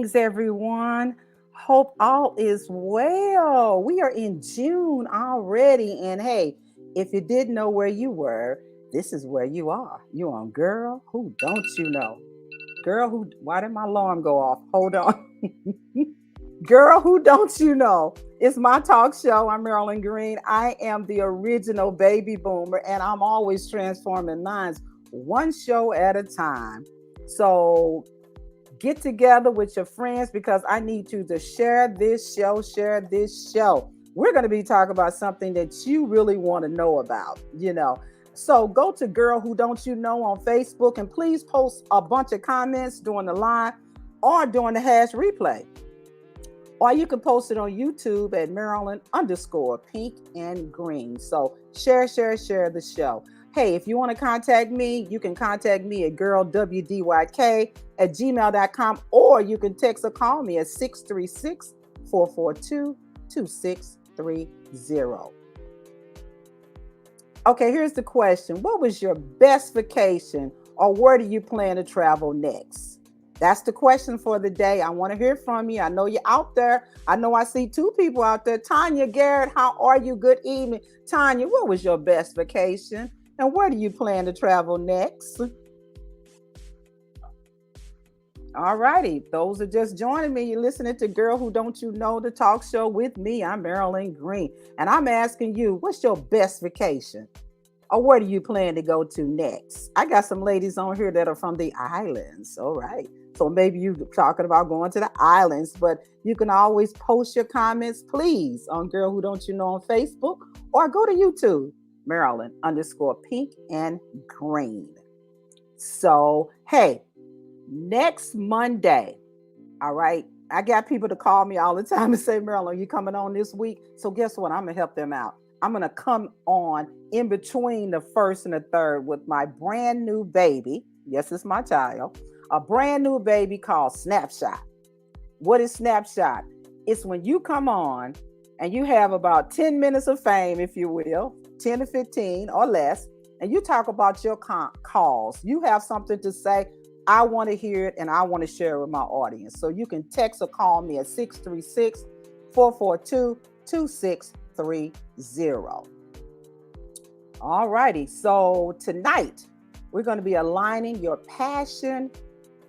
Greetings, everyone. Hope all is well. We are in June already. And hey, if you didn't know where you were, this is where you are. You're on Girl Who Don't You Know? Girl Who, why did my alarm go off? Hold on. Girl Who Don't You Know? It's my talk show. I'm Marilyn Green. I am the original baby boomer, and I'm always transforming minds one show at a time. So get together with your friends because I need you to share this show, share this show. We're going to be talking about something that you really want to know about. So go to Girl Who Don't You Know on Facebook and please post a bunch of comments during the live or during the hash replay. Or you can post it on YouTube at Maryland _ pink and green. So share the show. Hey, if you want to contact me, you can contact me at girlwdyk@gmail.com, or you can text or call me at 636-442-2630. Okay, here's the question. What was your best vacation, or where do you plan to travel next? That's the question for the day. I want to hear from you. I know you're out there. I know I see two people out there. Tanya Garrett, how are you? Good evening. Tanya, what was your best vacation? And where do you plan to travel next? All righty. Those are just joining me. You're listening to Girl Who Don't You Know, the talk show with me. I'm Marilyn Green. And I'm asking you, what's your best vacation? Or where do you plan to go to next? I got some ladies on here that are from the islands. All right. So maybe you're talking about going to the islands, but you can always post your comments, please, on Girl Who Don't You Know on Facebook, or go to YouTube, Maryland _ pink and green. So, hey, next Monday, all right, I got people to call me all the time and say, Marilyn, you coming on this week? So guess what? I'm going to help them out. I'm going to come on in between the 1st and the 3rd with my brand new baby. Yes, it's my child. A brand new baby called Snapshot. What is Snapshot? It's when you come on and you have about 10 minutes of fame, if you will, 10 to 15 or less, and you talk about your calls. You have something to say. I want to hear it and I want to share it with my audience. So you can text or call me at 636-442-2630. All righty. So tonight we're going to be aligning your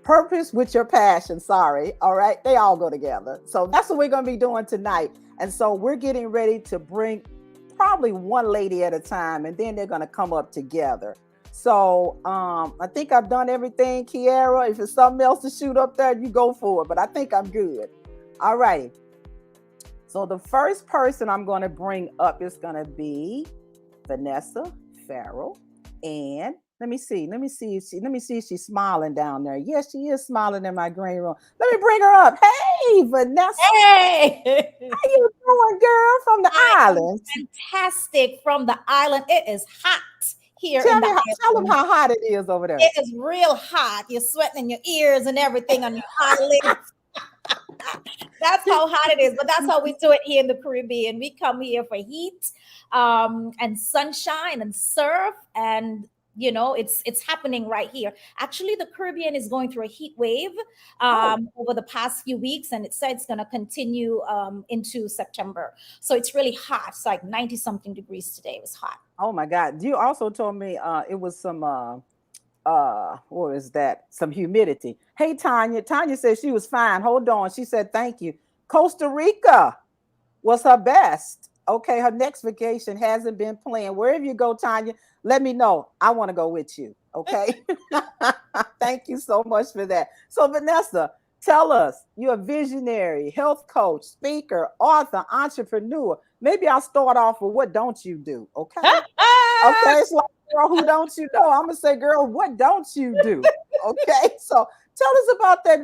purpose with your passion. Sorry. All right. They all go together. So that's what we're going to be doing tonight. And so we're getting ready to bring probably one lady at a time, and then they're going to come up together. So I think I've done everything, Kiara. If there's something else to shoot up there, you go for it. But I think I'm good. All right. So the first person I'm going to bring up is going to be Vanessa Farrell. And let me see if she's smiling down there. Yes, she is smiling in my green room. Let me bring her up. Hey, Vanessa. Hey, how you doing, girl? From the island. Fantastic from the island. It is hot here Tell in the them island. how hot it is over there. It is real hot. You're sweating in your ears and everything on your eyelids. That's how hot it is. But that's how we do it here in the Caribbean. We come here for heat and sunshine and surf, and it's happening right here. Actually, the Caribbean is going through a heat wave over the past few weeks, and it said it's going to continue into September. So it's really hot. It's like 90 something degrees today. It was hot. Oh my God. You also told me it was some what is that? Some humidity. Hey, Tanya. Tanya said she was fine. Hold on. She said thank you. Costa Rica was her best. Okay, her next vacation hasn't been planned. Wherever you go, Tanya, let me know. I want to go with you. Okay. Thank you so much for that. So, Vanessa, tell us, you're a visionary, health coach, speaker, author, entrepreneur. Maybe I'll start off with what don't you do? Okay. Okay. It's like, girl, who don't you know? I'm going to say, girl, what don't you do? Okay. So tell us about that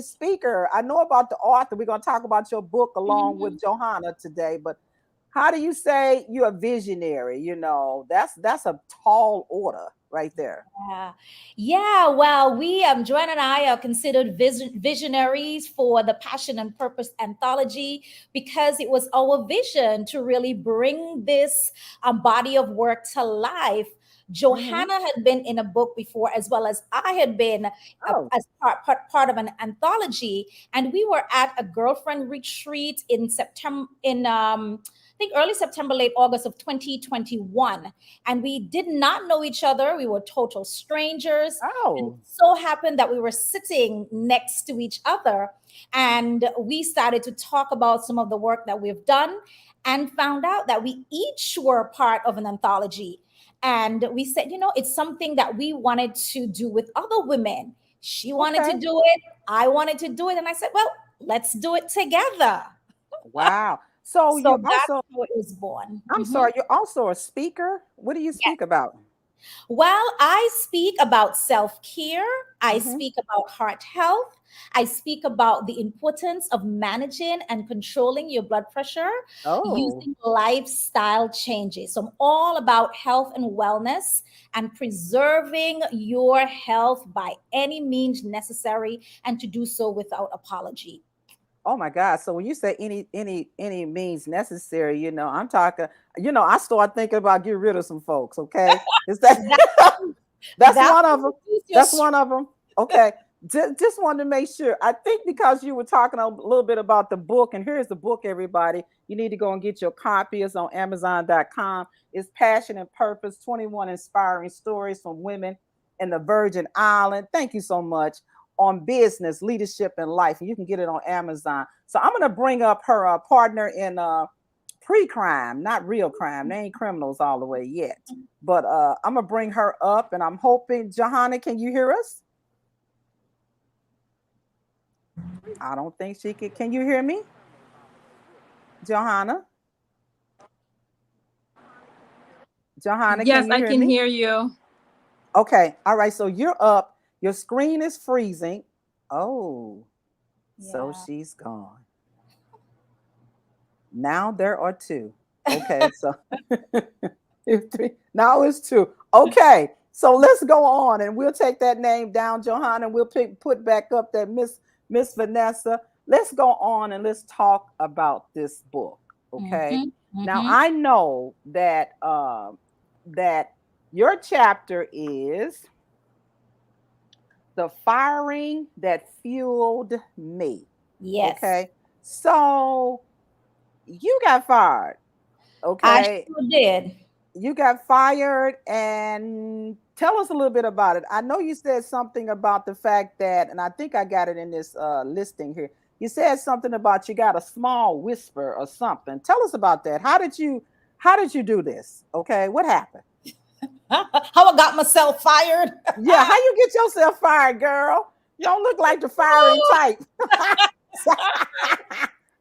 speaker. I know about the author. We're going to talk about your book along with Johanna today, but how do you say you're a visionary? That's a tall order right there. Yeah. Well, Joanne and I are considered visionaries for the Passion and Purpose anthology because it was our vision to really bring this body of work to life Mm-hmm. Johanna had been in a book before, as well as I had been Oh, as part of an anthology. And we were at a girlfriend retreat in September, I think early September, late August of 2021. And we did not know each other. We were total strangers. And it oh, so happened that we were sitting next to each other, and we started to talk about some of the work that we've done, and found out that we each were part of an anthology. And we said, it's something that we wanted to do with other women. She wanted to okay. do it. I wanted to do it. And I said, well, let's do it together. Wow. So So you that's also, how it was born. I'm Mhm. sorry, you're also a speaker. What do you speak about? Well, I speak about self care. I Mm-hmm. speak about heart health. I speak about the importance of managing and controlling your blood pressure Oh, using lifestyle changes. So I'm all about health and wellness and preserving your health by any means necessary, and to do so without apology. oh my God. So when you say any means necessary, I'm talking, I start thinking about getting rid of some folks, okay? Is that That, that's that one of will them? reduce your That's stress. one of them. Okay. Just wanted to make sure. I think because you were talking a little bit about the book, and here's the book, everybody. You need to go and get your copy. It's on Amazon.com. It's Passion and Purpose, 21 Inspiring Stories from Women in the Virgin Island. Thank you so much. On business, leadership, and life. And you can get it on Amazon. So I'm going to bring up her partner in pre-crime, not real crime. They ain't criminals all the way yet. But I'm gonna bring her up, and I'm hoping, Johanna, can you hear us? I don't think she can. Can you hear me, Johanna? Johanna, can Yes, you I hear can me? hear you. Okay, all right. So you're up. Your screen is freezing. Oh, so Yeah. she's gone. Now there are two. Okay, so three. Now it's two. Okay, so let's go on, and we'll take that name down, Johanna. And we'll put back up that Miss Vanessa. Let's go on and let's talk about this book. Okay. Hmm. Now Hmm. I know that your chapter is the firing that fueled me. Yes, Okay. So you got fired. I Okay. sure did. You got fired, and tell us a little bit about it. I know you said something about the fact that, and I think I got it in this listing here. You said something about you got a small whisper or something. Tell us about that. How did you do this? Okay, what happened? How I got myself fired. Yeah, how you get yourself fired, girl? You don't look like the firing type.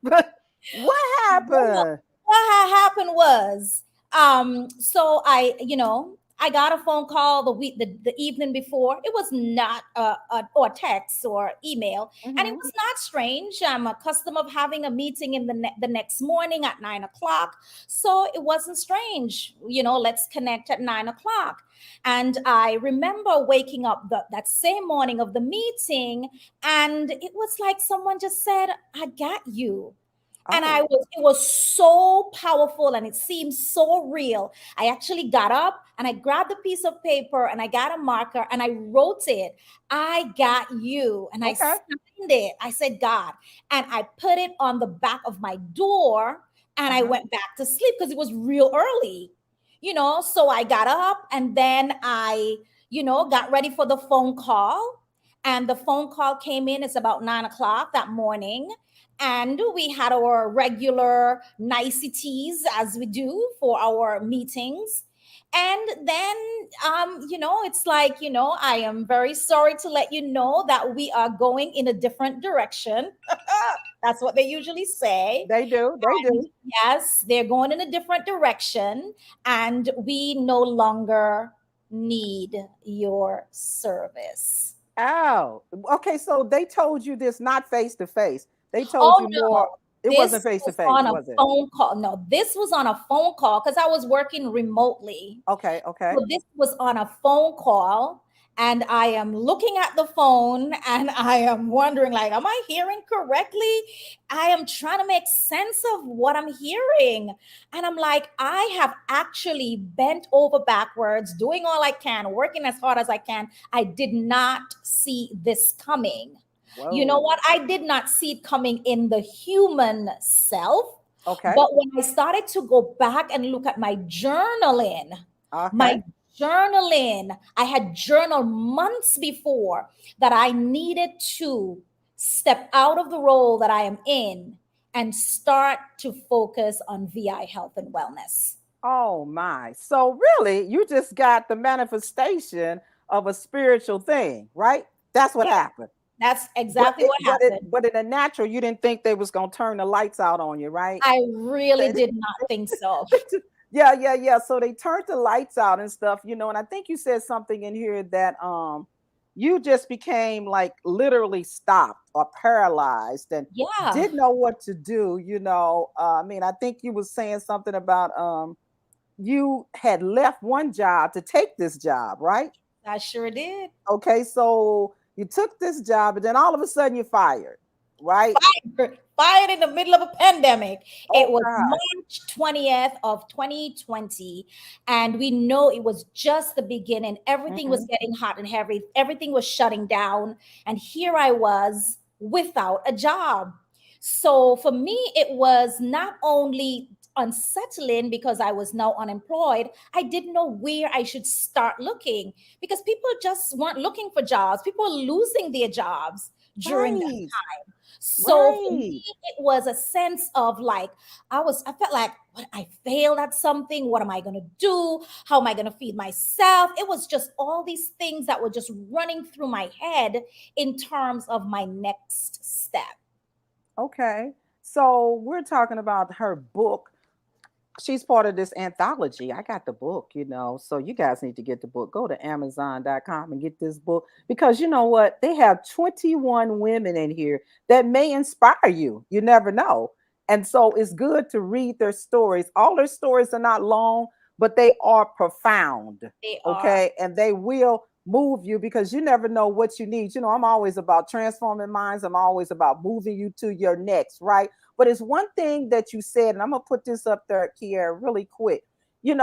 But what Well, happened? what had happened was, so I got a phone call the evening before. It was not or text or email, and it Hmm. was not strange. I'm accustomed of having a meeting in the next morning at 9 o'clock, so it wasn't strange. Let's connect at 9 o'clock. And I remember waking up that same morning of the meeting, and it was like someone just said, "I got you." And Oh, it was so powerful, and it seemed so real. I actually got up and I grabbed a piece of paper and I got a marker and I wrote it, "I got you." And I okay, signed it. I said, "God." And I put it on the back of my door, and I uh-huh, went back to sleep because it was real early. So I got up, and then I, got ready for the phone call. And the phone call came in. It's about 9 o'clock that morning, and we had our regular niceties as we do for our meetings. And then, it's like, I am very sorry to let you know that we are going in a different direction. That's what they usually say. they do, they And do. yes, they're going in a different direction, and we no longer need your service. Oh, okay. So they told you this not face to face. They told Oh you no, more. It wasn't this face to was face, on a was it? phone call. No, this was on a phone call because I was working remotely. Okay, okay. So this was on a phone call, and I am looking at the phone and I am wondering, like, am I hearing correctly? I am trying to make sense of what I'm hearing. And I'm like, I have actually bent over backwards, doing all I can, working as hard as I can. I did not see this coming. You know Whoa. what? I did not see it coming in the human self. Okay. But when I started to go back and look at my Okay. journaling, I had journaled months before that I needed to step out of the role that I am in and start to focus on VI health and wellness. Oh my. So really, you just got the manifestation of a spiritual thing, right? That's what Yeah, happened. that's But exactly it what but it happened. but in the natural, you didn't think they was gonna turn the lights out on you, right? I really did not think so. Yeah, yeah, yeah. So they turned the lights out and stuff, and I think you said something in here that you just became like literally stopped or paralyzed and Yeah, didn't know what to do. I mean, I think you was saying something about you had left one job to take this job, right? I sure did. Okay, so you took this job, and then all of a sudden you're fired, right? Fired in the middle of a pandemic. It Oh was God. March 20th of 2020, and we know it was just the beginning. Everything was Mhm. getting hot and heavy. Everything was shutting down, and here I was without a job. So for me, it was not only unsettling because I was now unemployed. I didn't know where I should start looking because people just weren't looking for jobs. People were losing their jobs during that Right, time. So for me, right. it was a sense of like, I felt like, what, I failed at something. What am I going to do? How am I going to feed myself? It was just all these things that were just running through my head in terms of my next step. Okay. So we're talking about her book. She's part of this anthology. I got the book. So you guys need to get the book. Go to Amazon.com and get this book because you know what? They have 21 women in here that may inspire you. You never know. And so it's good to read their stories. All their stories are not long, but they are profound. They are. Okay. And they will move you because you never know what you need. I'm always about transforming minds. I'm always about moving you to your next, right? But it's one thing that you said, and I'm gonna put this up there, Kiera, really quick. You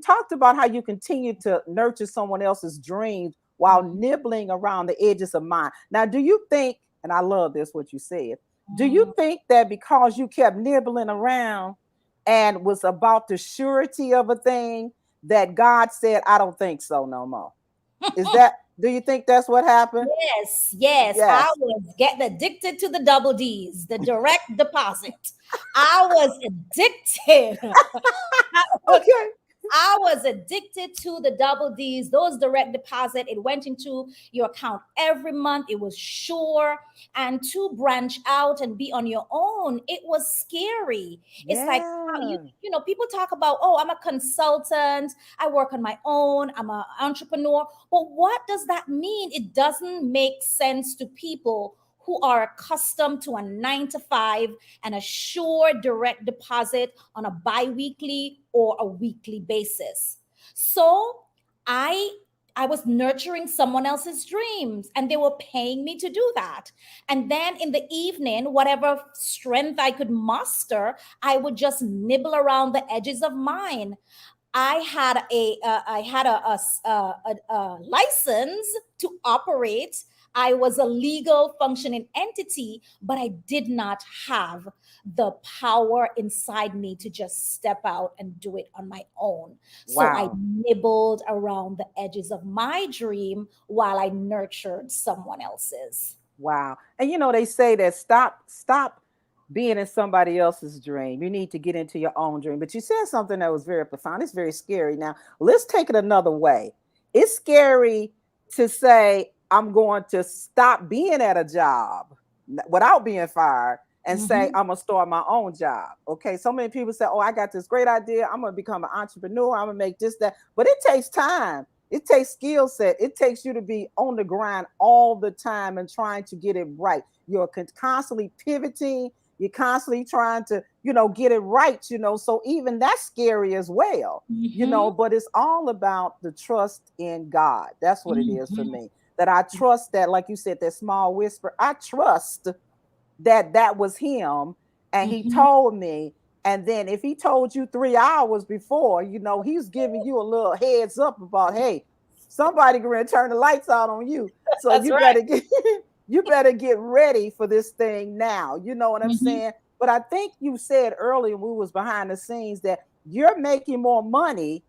talked about how you continue to nurture someone else's dreams while Mhm. nibbling around the edges of mine. Now, do you think, and I love this, what you said, do you Mm. think that because you kept nibbling around and was about the surety of a thing, that God said, I don't think so no more? Do you think that's what happened? Yes, yes. I Yes. was getting addicted to the double D's, the direct deposit. I was addicted. I was Okay. I was addicted to the double D's, those direct deposit. It went into your account every month. It was sure. And to branch out and be on your own, it was scary. It's like Yeah. people talk about, oh, I'm a consultant. I work on my own. I'm an entrepreneur. But what does that mean? It doesn't make sense to people who are accustomed to a 9 to 5 and a sure direct deposit on a bi-weekly or a weekly basis. So I I was nurturing someone else's dreams and they were paying me to do that. And then in the evening, whatever strength I could muster, I would just nibble around the edges of mine. I had a license to operate. I was a legal functioning entity, but I did not have the power inside me to just step out and do it on my own. So I Wow. nibbled around the edges of my dream while I nurtured someone else's. Wow. And they say that stop being in somebody else's dream. You need to get into your own dream. But you said something that was very profound. It's very scary. Now, let's take it another way. It's scary to say, I'm going to stop being at a job without being fired and say, Mhm. I'm going to start my own job. Okay. So many people say, oh, I got this great idea. I'm going to become an entrepreneur. I'm going to make this, that. But it takes time. It takes skill set. It takes you to be on the grind all the time and trying to get it right. You're constantly pivoting. You're constantly trying to, get it right, so even that's scary as well, Mm-hmm. but it's all about the trust in God. That's what it is for Mm-hmm. me. That I trust that, like you said, that small whisper, I trust that that was him, and he Mm-hmm. told me. And then if he told you 3 hours before, he's giving you a little heads up about, hey, somebody gonna turn the lights out on you, so That's you right. better get you better get ready for this thing now, you know what I'm Mm-hmm. saying? But I think you said earlier when we was behind the scenes that you're making more money.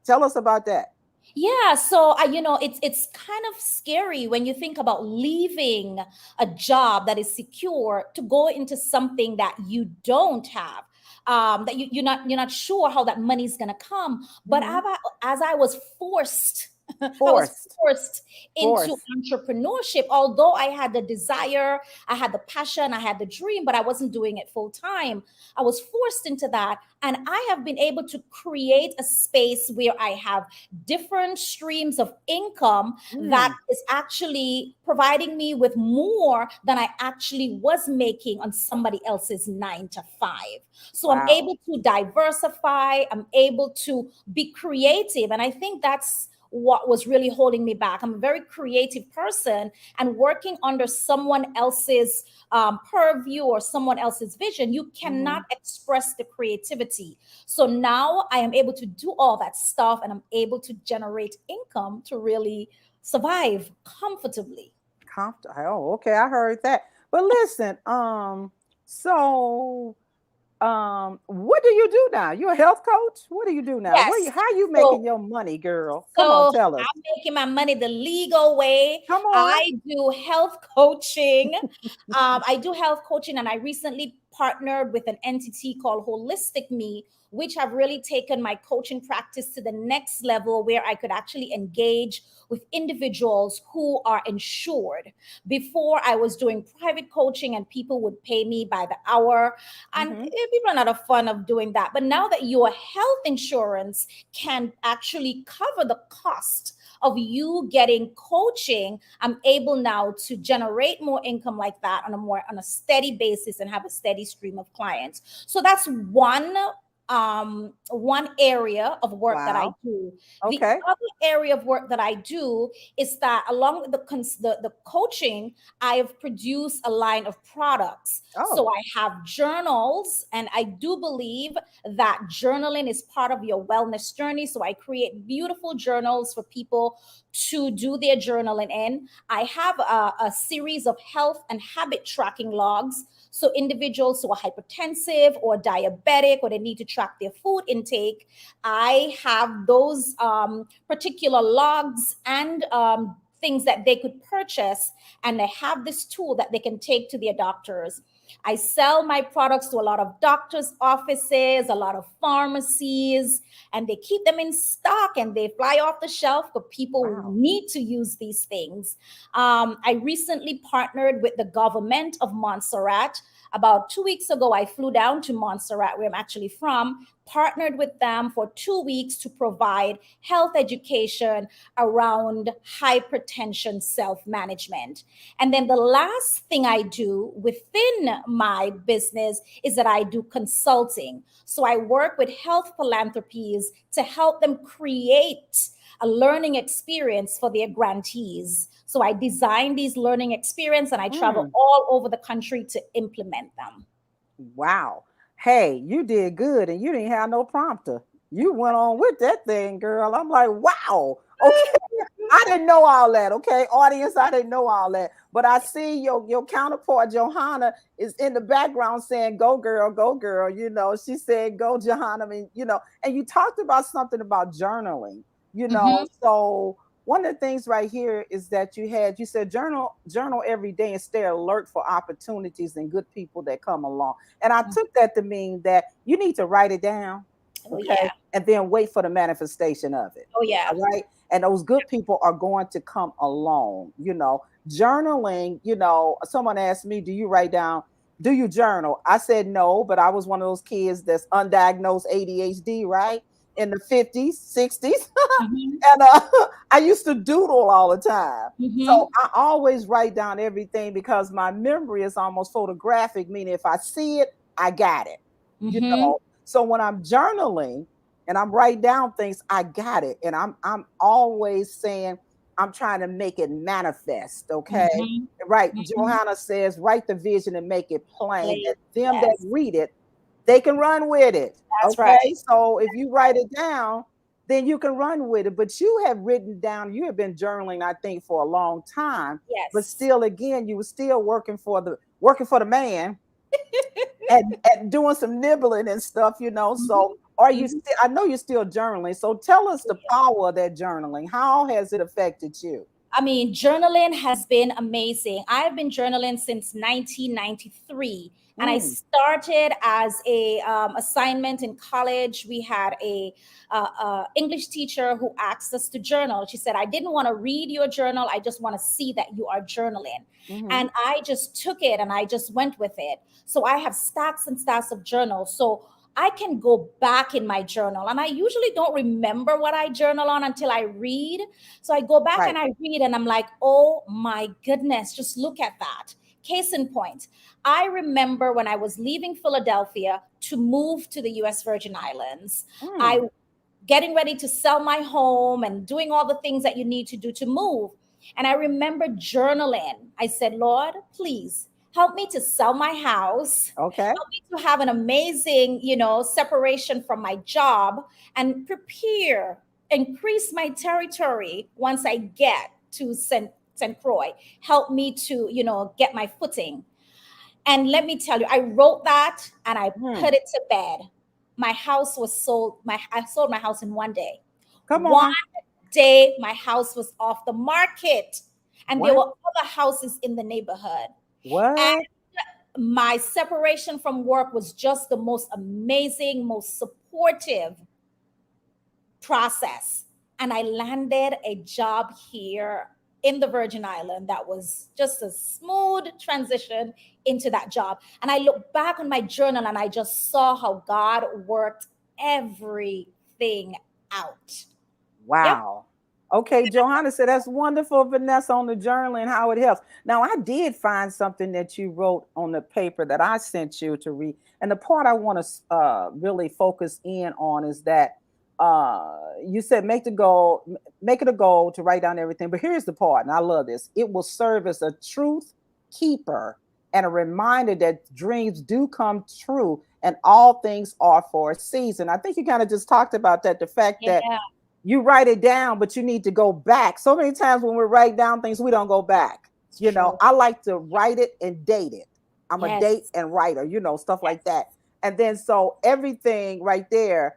Tell us about that. Yeah, so it's kind of scary when you think about leaving a job that is secure to go into something that you don't have, that you're not sure how that money is gonna come. But Hmm. as I was forced, I was Forced. forced into Forced. entrepreneurship. Although I had the desire, I had the passion, I had the dream, but I wasn't doing it full time. I was forced into that, and I have been able to create a space where I have different streams of income that Mm. is actually providing me with more than I actually was making on somebody else's 9 to 5. So I'm Wow. able to diversify, I'm able to be creative. And I think that's what was really holding me back. I'm a very creative person, and working under someone else's purview or someone else's vision, you cannot Hmm. express the creativity. So now I am able to do all that stuff, and I'm able to generate income to really survive comfortably. Oh, okay, I heard that. But listen, so what do you do now? You're a health coach? What do you do now? Yes. How you So making your money, girl? Come on, So tell us. I'm making my money the legal way. Come on. I do health coaching. I do health coaching, and I recently partnered with an entity called Holistic Me, which have really taken my coaching practice to the next level, where I could actually engage with individuals who are insured. Before, I was doing private coaching, and people would pay me by the hour, and Mm-hmm. people are not a fun of doing that. But now that your health insurance can actually cover the cost of you getting coaching, I'm able now to generate more income like that on a steady basis and have a steady stream of clients. So that's one area of work that I Wow. do. The Okay. other area of work that I do is that, along with the coaching, I have produced a line of products. So Oh. I have journals, and I do believe that journaling is part of your wellness journey. So I create beautiful journals for people to do their journaling in. I have a series of health and habit tracking logs. So individuals who are hypertensive or diabetic, or they need to track their food intake, I have those particular logs and things that they could purchase, and they have this tool that they can take to their doctors. I sell my products to a lot of doctors' offices, a lot of pharmacies, and they keep them in stock, and they fly off the shelf for people who Wow. need to use these things. I recently partnered with the government of Montserrat. About 2 weeks ago, I flew down to Montserrat, where I'm actually from, partnered with them for 2 weeks to provide health education around hypertension self management. And then the last thing I do within my business is that I do consulting. So I work with health philanthropies to help them create a learning experience for their grantees. So I design these learning experience, and I travel Mm. all over the country to implement them. Wow. Hey, you did good, and you didn't have no prompter. You went on with that thing, girl. I'm like, wow. Okay. I didn't know all that. Okay, audience, I didn't know all that. But I see your counterpart, Johanna, is in the background saying, go, girl, go, girl. She said, go, Johanna. I mean, and you talked about something about journaling, Mhm. So one of the things right here is that you said journal every day and stay alert for opportunities and good people that come along. And I took that to mean that you need to write it down, Oh okay, yeah. and then wait for the manifestation of it. Oh yeah. All right. And those good people are going to come along. Journaling, someone asked me, do you journal? I said no, but I was one of those kids that's undiagnosed ADHD, right? in the 50s, 60s. Mhm. And I used to doodle all the time. So Mhm. I always write down everything because my memory is almost photographic, meaning if I see it, I got it. You Mhm. know. So when I'm journaling and I'm writing down things, I got it. And I'm always saying I'm trying to make it manifest. Okay. Mhm. Right. Mhm. Johanna says, write the vision and make it plain Please. that them that Yes, read it, they can run with it. that's right. Okay. So if you write it down, then you can run with it. But you have written down, you have been journaling, I think, for a long time. But Yes. still, again, you were still working for the man and doing some nibbling and stuff, you know. So Mhm. are you Mhm. still, I know you're still journaling. So tell us the Yeah. power of that journaling. How has it affected you? I mean, journaling has been amazing. I've been journaling since 1993, and I Mm, started as a assignment in college. We had a English teacher who asked us to journal. She said, "I didn't want to read your journal. I just want to see that you are journaling." mm-hmm. And I just took it and I just went with it. So I have stacks and stacks of journals. So I can go back in my journal, and I usually don't remember what I journal on until I read. So I go back Right. and I read, and I'm like, oh my goodness, just look at that. Case in point, I remember when I was leaving Philadelphia to move to the US Virgin Islands, I Mm, getting ready to sell my home and doing all the things that you need to do to move. And I remember journaling. I said, Lord, please help me to sell my house. okay. Help me to have an amazing, separation from my job and prepare, increase my territory once I get to St. Croix. Help me to, get my footing. And let me tell you, I wrote that and I Mm, put it to bed. My house was sold. I sold my house in one day. come One on. day, my house was off the market, and there What? were other houses in the neighborhood. And What? my separation from work was just the most amazing, most supportive process. And I landed a job here in the Virgin Island that was just a smooth transition into that job. And I look back on my journal and I just saw how God worked everything out. Yep. Wow. Okay, Johanna said that's wonderful, Vanessa, on the journal and how it helps. Now, I did find something that you wrote on the paper that I sent you to read. And the part I want to really focus in on is that you said make it a goal to write down everything. But here's the part, and I love this. It will serve as a truth keeper and a reminder that dreams do come true and all things are for a season. I think you kind of just talked about that, the fact that Yeah. you write it down, but you need to go back. So many times when we write down things, we don't go back. It's true. I like to write it and date it. I'm a date Yes. and writer, stuff like Yes. that. And then so everything right there,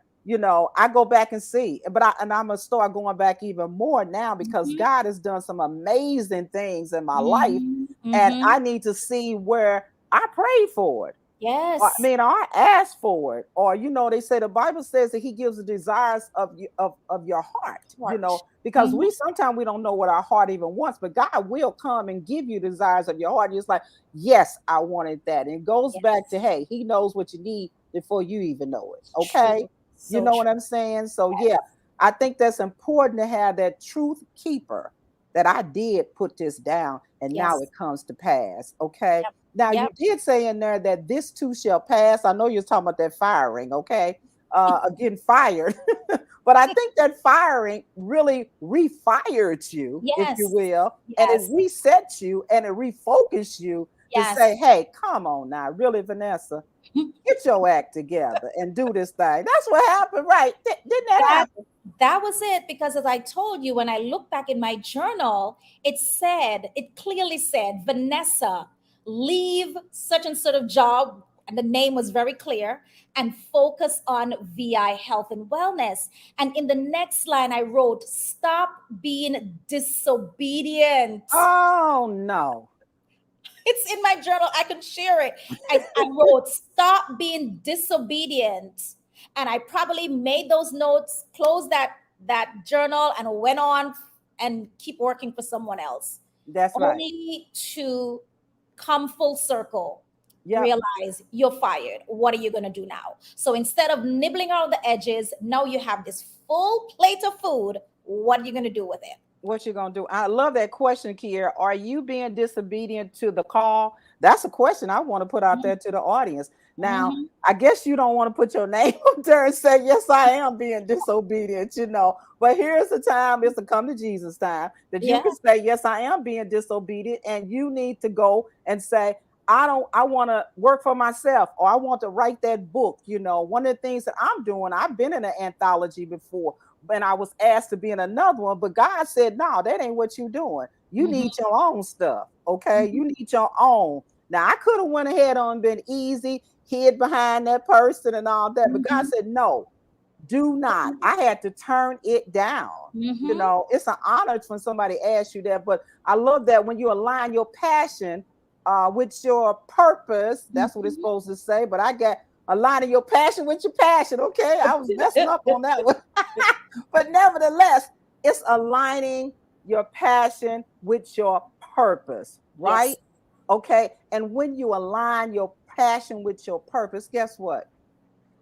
I go back and see. And I'm gonna start going back even more now because Mm-hmm. God has done some amazing things in my life, Mm-hmm. and Mm-hmm. I need to see where I prayed for it. I Yes. mean, I asked for it, or they say the Bible says that He gives the desires of your heart. Heart. Because Mm-hmm. we sometimes we don't know what our heart even wants, but God will come and give you desires of your heart. It's like, yes, I wanted that, and it goes back Yes. to, hey, He knows what you need before you even know it. True. Okay, you So know true. what I'm saying? So yeah, Yes. I think that's important to have that truth keeper. That I did put this down, and now it Yes. comes to pass. Okay, Yep. now you Yep. did say in there that this too shall pass. I know you're talking about that firing, okay? Getting fired. But I think that firing really refired you, if you Yes. will, and it Yes. resets you and it refocused you to say, Yes. hey, come on now, really, Vanessa, get your act together and do this thing. That's what happened, right? Didn't that That happen? that was it, because as I told you, when I look back in my journal, it clearly said, Vanessa, leave such and sort of job, and the name was very clear, and focus on VI health and wellness. And in the next line I wrote, stop being disobedient. Oh no. It's in my journal. I can share it. I wrote, stop being disobedient. And I probably made those notes, closed that journal, and went on and keep working for someone else. That's right. Only to come full circle. Yep. realize you're fired. What are you going to do now? So instead of nibbling around the edges, now you have this full plate of food. What are you going to do with it? What you gonna do? I love that question, Kiera. Are you being disobedient to the call? That's a question I want to put out there to the audience. Now, Mhm. I guess you don't want to put your name up there and say, yes, I am being disobedient, But here's the time, it's a come to Jesus time that you Yeah. can say, yes, I am being disobedient, and you need to go and say, I want to work for myself, or I want to write that book. One of the things that I'm doing, I've been in an anthology before, and I was asked to be in another one, but God said, no, that ain't what you're doing. You Mhm. need your own stuff. Okay. Mhm. You need your own. Now I could have went ahead on been easy, hid behind that person and all that. But God Mhm. said, no, do not. I had to turn it down. Mhm. It's an honor when somebody asks you that. But I love that when you align your passion with your purpose, that's what it's Mhm. supposed to say. But I got aligning your passion with your passion. Okay. I was messing up on that one. But nevertheless, it's aligning your passion with your purpose, right? Yes. Okay. And when you align your passion with your purpose, guess what?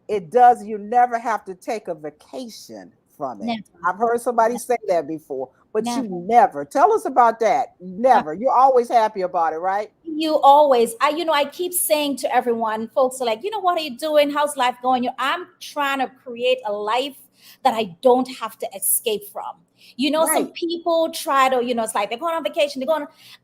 It does, you never have to take a vacation from it. Never. I've heard somebody say that before, but you Never. never. Tell us about that. Never. You're always happy about it, right? You always, I keep saying to everyone, folks are like, what are you doing? How's life going? I'm trying to create a life that I don't have to escape from. Some Right. people try to, it's like they're going on vacation,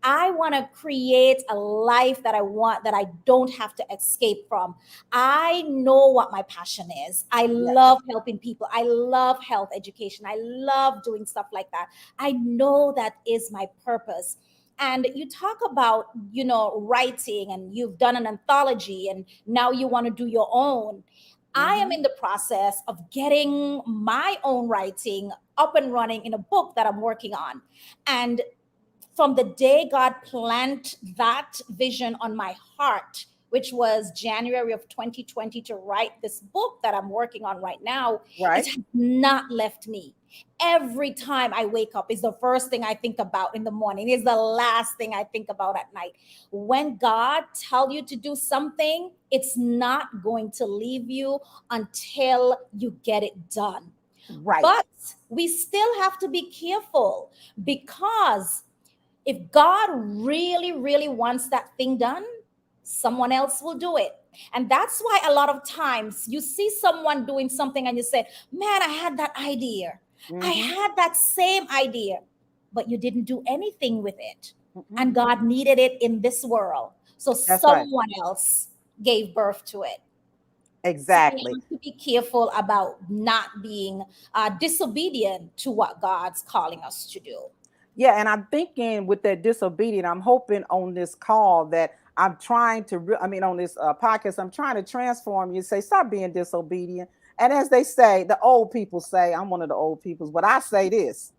I want to create a life that I want, that I don't have to escape from. I know what my passion is. I love Yes. helping people. I love health education. I love doing stuff like that. I know that is my purpose. And you talk about writing, and you've done an anthology, and now you want to do your own. I am Mm-hmm. in the process of getting my own writing up and running in a book that I'm working on. And from the day God planted that vision on my heart, which was January of 2020, to write this book that I'm working on right now, it Right. has not left me. Every time I wake up is the first thing I think about in the morning, is the last thing I think about at night. When God tell you to do something, it's not going to leave you until you get it done. Right. But we still have to be careful, because if God really, really wants that thing done, someone else will do it. And that's why a lot of times you see someone doing something and you say, man, I had that idea. I Mm-hmm. had that same idea, but you didn't do anything with it. And Mm-mm. God needed it in this world. So That's right. someone else gave birth to it. So we Exactly. have to be careful about not being disobedient to what God's calling us to do. Yeah, and I'm thinking with that disobedient, I'm hoping on this call that I'm trying to, on this podcast, I'm trying to transform you. Say, stop being disobedient. And as they say, the old people say, I'm one of the old peoples, but I say this: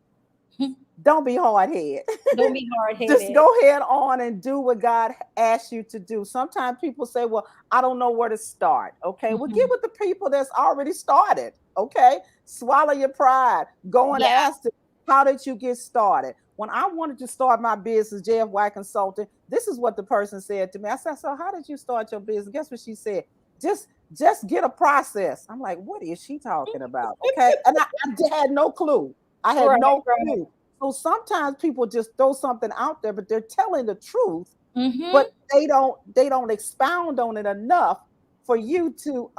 don't be hard headed. Don't be hard Just headed. go ahead on and do what God asked you to do. Sometimes people say, well, I don't know where to start. Okay, well, get with the people that's already started. Okay, swallow your pride. Go and Yeah. ask them, how did you get started? When I wanted to start my business, JFY Consulting, this is what the person said to me. I said, so how did you start your business? Guess what she said? Just just get a process. I'm like, what is she talking about? Okay, and I had no clue. I had Right, no right. clue. So sometimes people just throw something out there, but they're telling the truth, but Mm-hmm. they don't expound on it enough for you to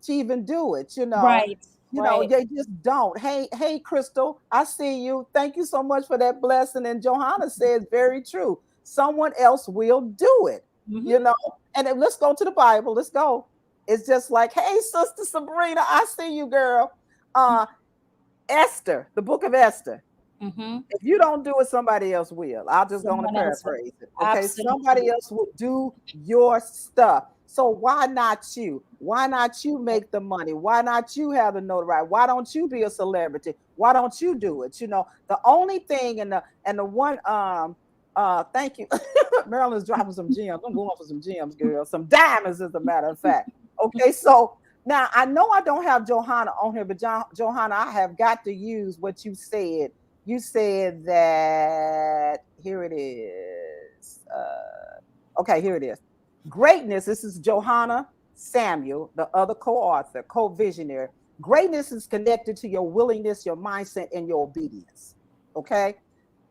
even do it. Right, right. They just don't. Hey, Crystal, I see you. Thank you so much for that blessing. And Johanna says very true. Someone else will do it. You Mm-hmm. know, and then let's go to the Bible. Let's go. It's just like, hey, Sister Sabrina, I see you, girl. Uh, Esther, the book of Esther. Mm-hmm. If you don't do it, somebody else will. I'll just go on to Someone else will. paraphrase it. Okay. Somebody Absolutely. else will do your stuff. So why not you? Why not you make the money? Why not you have the notoriety? Why don't you be a celebrity? Why don't you do it? The only thing and the one thank you. Marilyn's dropping some gems. I'm going for some gems, girl. Some diamonds, as a matter of fact. Okay, so now I know I don't have Johanna on here, but Johanna, I have got to use what you said that here it is. Okay, here it is. Greatness, this is Johanna Samuel, the other co-author, co-visionary. Greatness is connected to your willingness, your mindset, and your obedience. Okay.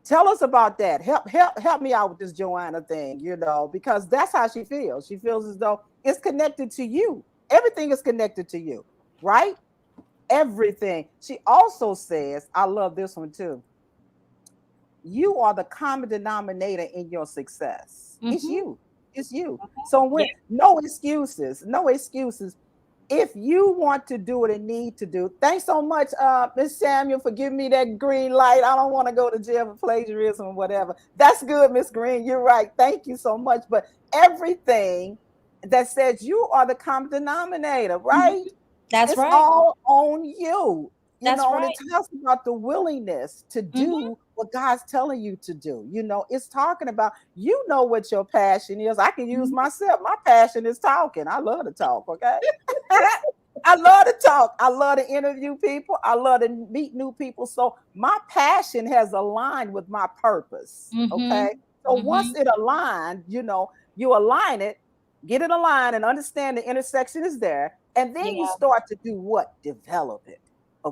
Tell us about that. Help me out with this Joanna thing, because that's how she feels. She feels as though it's connected to you. Everything is connected to you, right? Everything. She also says, I love this one too. You are the common denominator in your success. It's Mm-hmm. you. It's you. So when Yeah. no excuses, no excuses. If you want to do it and need to do, thanks so much, Miss Samuel, for giving me that green light. I don't want to go to jail for plagiarism or whatever. That's good, Miss Green. You're right. Thank you so much. But everything that says you are the common denominator, Mhm. right? That's It's right. all on you, That's and it right. talks about the willingness to Mm-hmm. do what God's telling you to do. It's talking about, what your passion is. I can use Mm-hmm. myself. My passion is talking. I love to talk, okay? I love to talk. I love to interview people. I love to meet new people. So my passion has aligned with my purpose, okay? Mm-hmm. So once Mm-hmm. it aligned, you align it, get it aligned, and understand the intersection is there. And then you Yeah, start to do what? Develop it.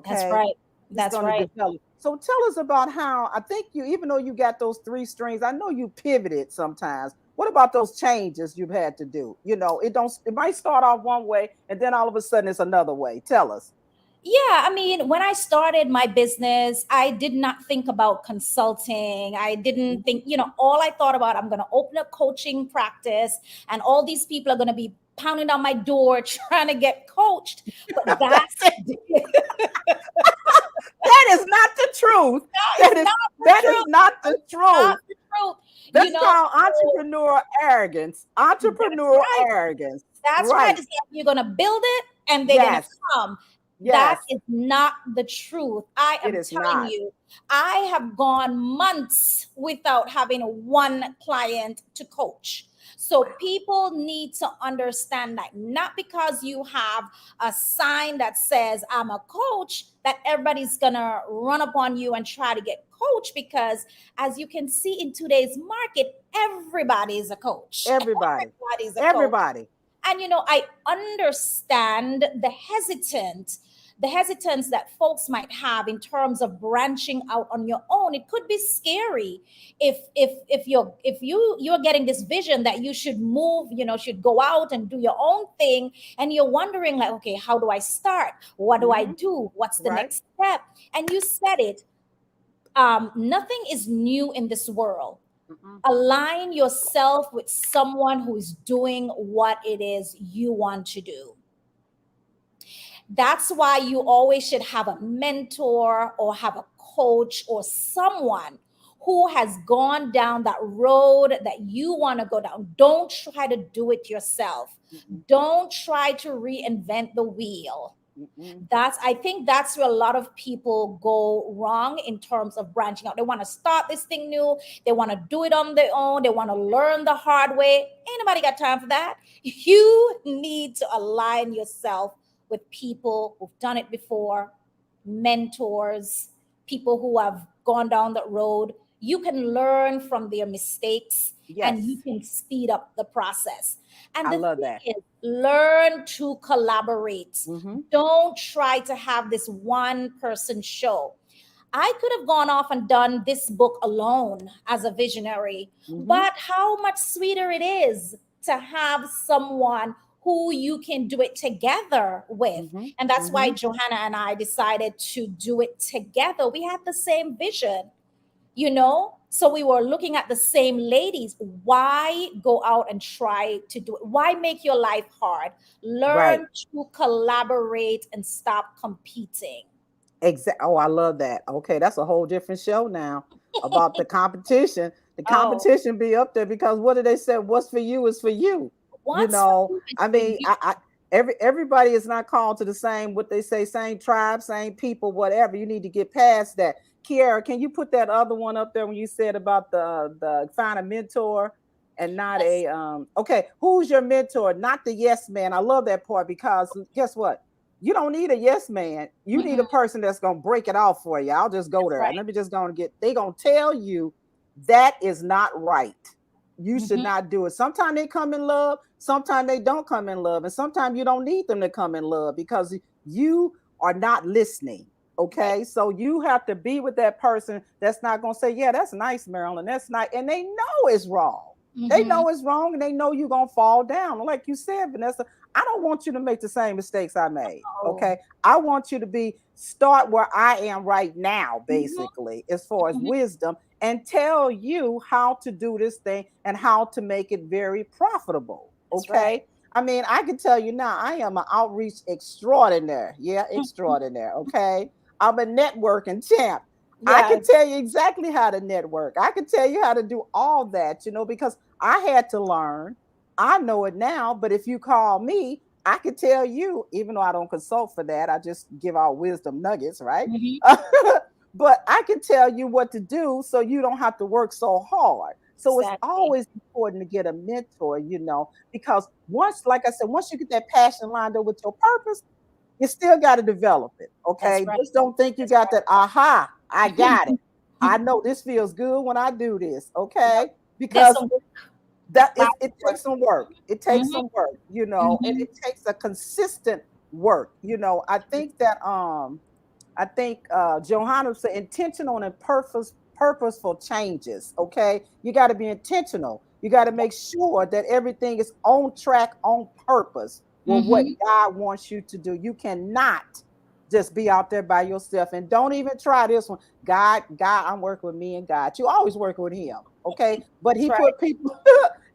that's Okay. right. It's That's going to right. develop. So tell us about how, I think you, even though you got those three strings, I know you pivoted sometimes. What about those changes you've had to do? It might start off one way and then all of a sudden it's another way. Tell us. Yeah, I mean, when I started my business, I did not think about consulting. I didn't Mhm. think, all I thought about, I'm going to open a coaching practice and all these people are going to be pounding on my door trying to get coached. But that's That is not the truth. That it's is not the that is truth. not the It's not truth. the truth. That's called So entrepreneurial arrogance. that's Entrepreneurial right. arrogance. That's right. Right. It's like you're going to build it and they're going to Yes. come. That Yes. is not the truth. I It am is telling not. you, I have gone months without having one client to coach. So people need to understand that not because you have a sign that says I'm a coach, that everybody's going to run up on you and try to get coached, because as you can see in today's market, everybody is a coach. Everybody. Everybody's a coach. Everybody. And I understand the hesitance that folks might have in terms of branching out on your own. It could be scary if you're getting this vision that you should move, should go out and do your own thing, and you're wondering, like, okay, how do I start? What do I Hmm. do? What's the Right. next step? And you said it. Nothing is new in this world. Mm-mm. Align yourself with someone who is doing what it is you want to do. That's why you always should have a mentor or have a coach or someone who has gone down that road that you want to go down. Don't try to do it yourself. Mm-mm. Don't try to reinvent the wheel. Mm-mm. I think that's where a lot of people go wrong in terms of branching out. They want to start this thing new, they want to do it on their own, they want to learn the hard way. Ain't nobody got time for that. You need to align yourself with people who've done it before, mentors, people who have gone down that road. You can learn from their mistakes and you Yes. can speed up the process. And I the love thing that. is, learn to collaborate. Mm-hmm. Don't try to have this one person show. I could have gone off and done this book alone as a visionary, Mm-hmm. but how much sweeter it is to have someone who you can do it together with. Mm-hmm. And that's why Mm-hmm. Johanna and I decided to do it together. We had the same vision. So we were looking at the same ladies. Why go out and try to do it? Why make your life hard? Right. Learn to collaborate and stop competing. Oh, I love that. Okay, that's a whole different show now about the competition. The Oh, competition be up there because what did they say? What's for you is for you. what's for you is I for mean, you. everybody is not called to the same, what they say, same tribe, same people, whatever. You need to get past that. Kiara, can you put that other one up there when you said about the find a mentor and not Yes. a okay, who's your mentor? Not the yes man. I love that part because guess what? You don't need a yes man. You need a Mm-mm. person that's gonna break it off for you. I'll just go That's there. right. Let me just go and get. They gonna tell you that is not right. you should Mm-hmm. not do it. Sometimes they come in love, sometimes they don't come in love, and sometimes you don't need them to come in love because you are not listening. Right. Okay, so you have to be with that person that's not going to say, yeah, that's nice, Marilyn, that's nice, and they know it's wrong. They Mm-hmm. know it's wrong, and they know you're going to fall down. Like you said, Vanessa, I don't want you to make the same mistakes I made. Oh. Okay, I want you to be start where I am right now, Mm-hmm. basically, as far as Mm-hmm. wisdom, and tell you how to do this thing and how to make it very profitable. That's right. Okay. I mean, I can tell you now, I am an outreach extraordinaire. Yeah, Mhm. extraordinaire. Okay. I'm a networking champ. I can Yes. tell you exactly how to network. I can tell you how to do all that, because I had to learn. I know it now, but if you call me, I could tell you, even though I don't consult for that, I just give out wisdom nuggets, right? Mm-hmm. But I can tell you what to do so you don't have to work so hard. So it's Exactly. always important to get a mentor, because once, like I said, once you get that passion lined up with your purpose, you still got to develop it. That's Okay. right. Just don't think you That's got that, aha, I got it. right. I know this feels good when I do this. Yep. Okay. There's Because some work, that is, lots it of work. takes some work. It takes Mm-hmm. some work, and Mm-hmm. it takes a consistent work. I think that Johanna said intentional and purposeful changes. Okay, you got to be intentional. You got to make sure that everything is on track, on purpose with what Mm-hmm. God wants you to do. You cannot just be out there by yourself, and don't even try this one. God, I'm working with me and God. You always work with Him. Okay, but That's He right. put people.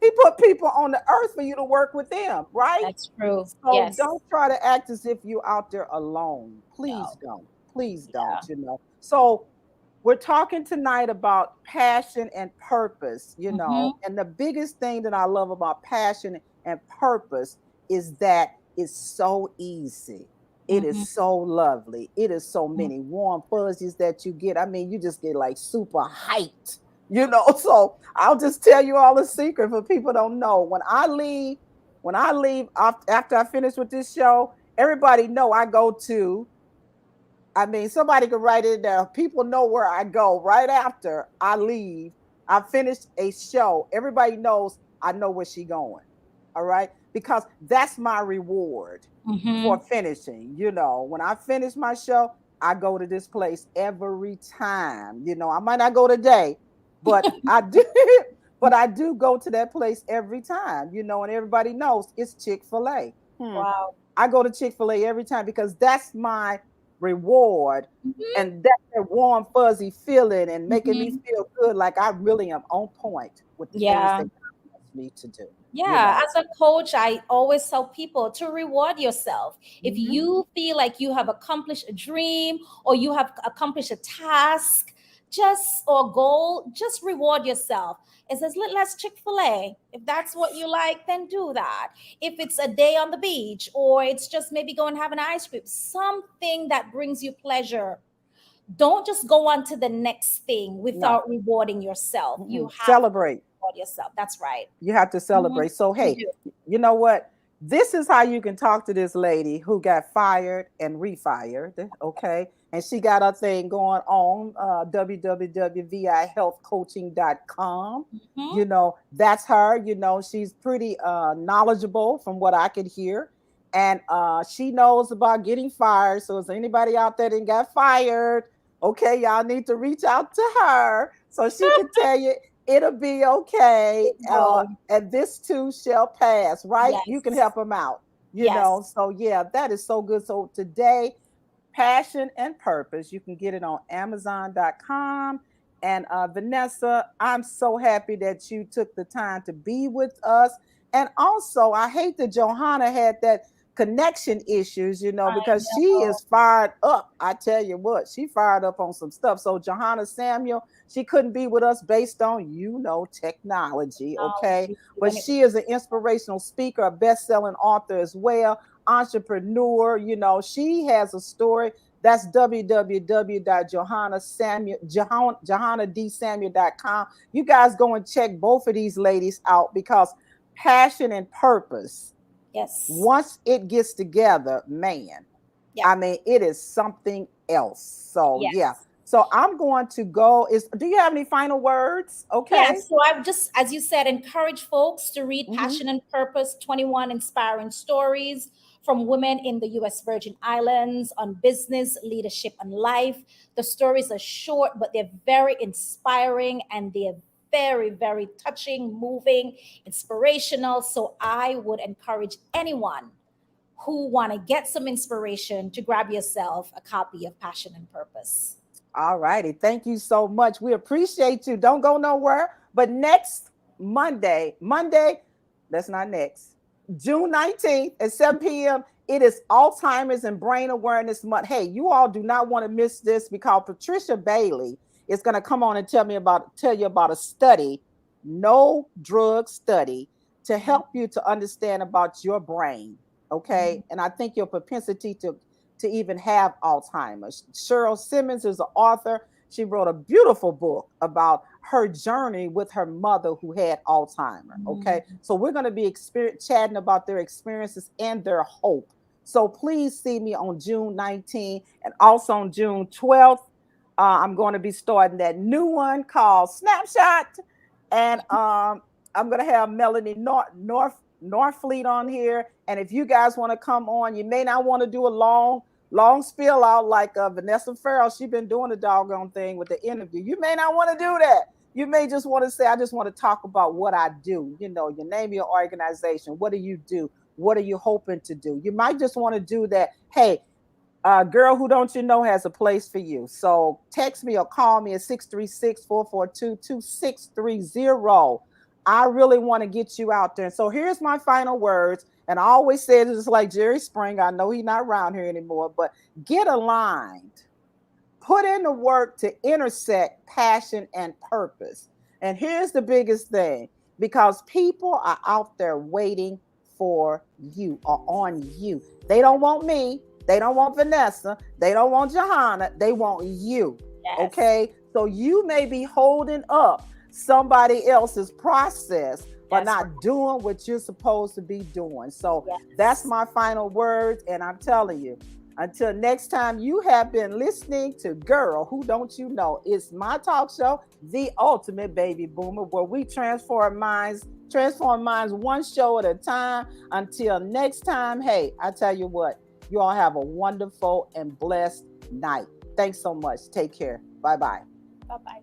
He put people on the earth for you to work with them, right? That's true. So Yes. don't try to act as if you're out there alone. Please No. don't. Please don't, Yeah. So we're talking tonight about passion and purpose, Mm-hmm. and the biggest thing that I love about passion and purpose is that it's so easy. It Mm-hmm. is so lovely. It is so Mm-hmm. many warm fuzzies that you get. I mean, you just get like super hyped, So I'll just tell you all the secret for people don't know. When I leave after I finish with this show, everybody know I go to. I mean, somebody could write it down. People know where I go right after I leave. I finish a show. Everybody knows I know where she going. All right, because that's my reward Mm-hmm. for finishing. When I finish my show, I go to this place every time. I might not go today, but I do. But I do go to that place every time. And everybody knows it's Chick-fil-A. Wow. I go to Chick-fil-A every time because that's my reward. Mm-hmm. And that's that warm, fuzzy feeling and making me Mm-hmm. feel good, like I really am on point with the things Yeah. that God wants me to do, you Yeah, know. as a coach, I always tell people to reward yourself. If Mm-hmm. you feel like you have accomplished a dream or you have accomplished a task, just or goal, just reward yourself. It says, let's Chick-fil-A. If that's what you like, then do that. If it's a day on the beach or it's just maybe go and have an ice cream, something that brings you pleasure. Don't just go on to the next thing No. without rewarding yourself. You Mm-mm. have to Celebrate. reward yourself. That's right. You have to Mhm. celebrate. So, You hey, do. you know what? This is how you can talk to this lady who got fired and refired. Okay. And she got her thing going on, www.vihealthcoaching.com. Mhm. That's her. She's pretty knowledgeable from what I could hear. And she knows about getting fired. So, is anybody out there that got fired? Okay, y'all need to reach out to her so she can tell you it'll be okay. Oh, And this too shall pass, right? You can yes. help them out, Yes. So, yeah, that is so good. So, today, Passion and Purpose, you can get it on Amazon.com. And Vanessa, I'm so happy that you took the time to be with us. And also, I hate that Johanna had that connection issues, I because she know. is fired up. I tell you what, she fired up on some stuff. So, Johanna Samuel, she couldn't be with us based on, technology, okay? Technology But when it was she is an inspirational speaker, a best selling author as well, entrepreneur. She has a story. That's www.johannadsamuel.com. You guys go and check both of these ladies out because passion and purpose, yes. once it gets together, man, Yeah. I mean, it is something else. So, yeah. Yes. So I'm going to go. Do you have any final words? Yeah, Okay. so I've just, as you said, encourage folks to read Mm-hmm. Passion and Purpose 21 Inspiring Stories from Women in the U.S. Virgin Islands on business, leadership, and life. The stories are short, but they're very inspiring and they're very, very touching, moving, inspirational. So I would encourage anyone who want to get some inspiration to grab yourself a copy of Passion and Purpose. All righty. Thank you so much. We appreciate you. Don't go nowhere. But next Monday, that's not next, June 19th at 7 p.m., it is Alzheimer's and Brain Awareness Month. Hey, you all do not want to miss this because Patricia Bailey is going to come on and tell you about a study, no drug study, to help you to understand about your brain. Okay. And I think your propensity to even have Alzheimer's. Cheryl Simmons is an author. She wrote a beautiful book about her journey with her mother who had Alzheimer's. Okay. So we're going to be chatting about their experiences and their hope. So please see me on June 19th and also on June 12th. I'm going to be starting that new one called Snapshot. And I'm going to have Melanie Northfleet on here. And if you guys want to come on, you may not want to do a long spill out like Vanessa Farrell. She's been doing the doggone thing with the interview. You may not want to do that. You may just want to say, I just want to talk about what I do. You know, your name, your organization. What do you do? What are you hoping to do? You might just want to do that. Hey, girl who don't you know has a place for you. So text me or call me at 636-442-2630. I really want to get you out there. And so here's my final words. And I always say this like Jerry Springer. I know he's not around here anymore, but get aligned. Put in the work to intersect passion and purpose. And here's the biggest thing, because people are out there waiting for you or on you. They don't want me. They don't want Vanessa. They don't want Johanna. They want you. Yes. Okay. So you may be holding up somebody else's process by That's not right. doing what you're supposed to be doing. So Yes. that's my final words. And I'm telling you, until next time, you have been listening to Girl Who Don't You Know. It's my talk show, The Ultimate Baby Boomer, where we transform minds one show at a time. Until next time, hey, I tell you what, you all have a wonderful and blessed night. Thanks so much. Take care. Bye-bye. Bye-bye.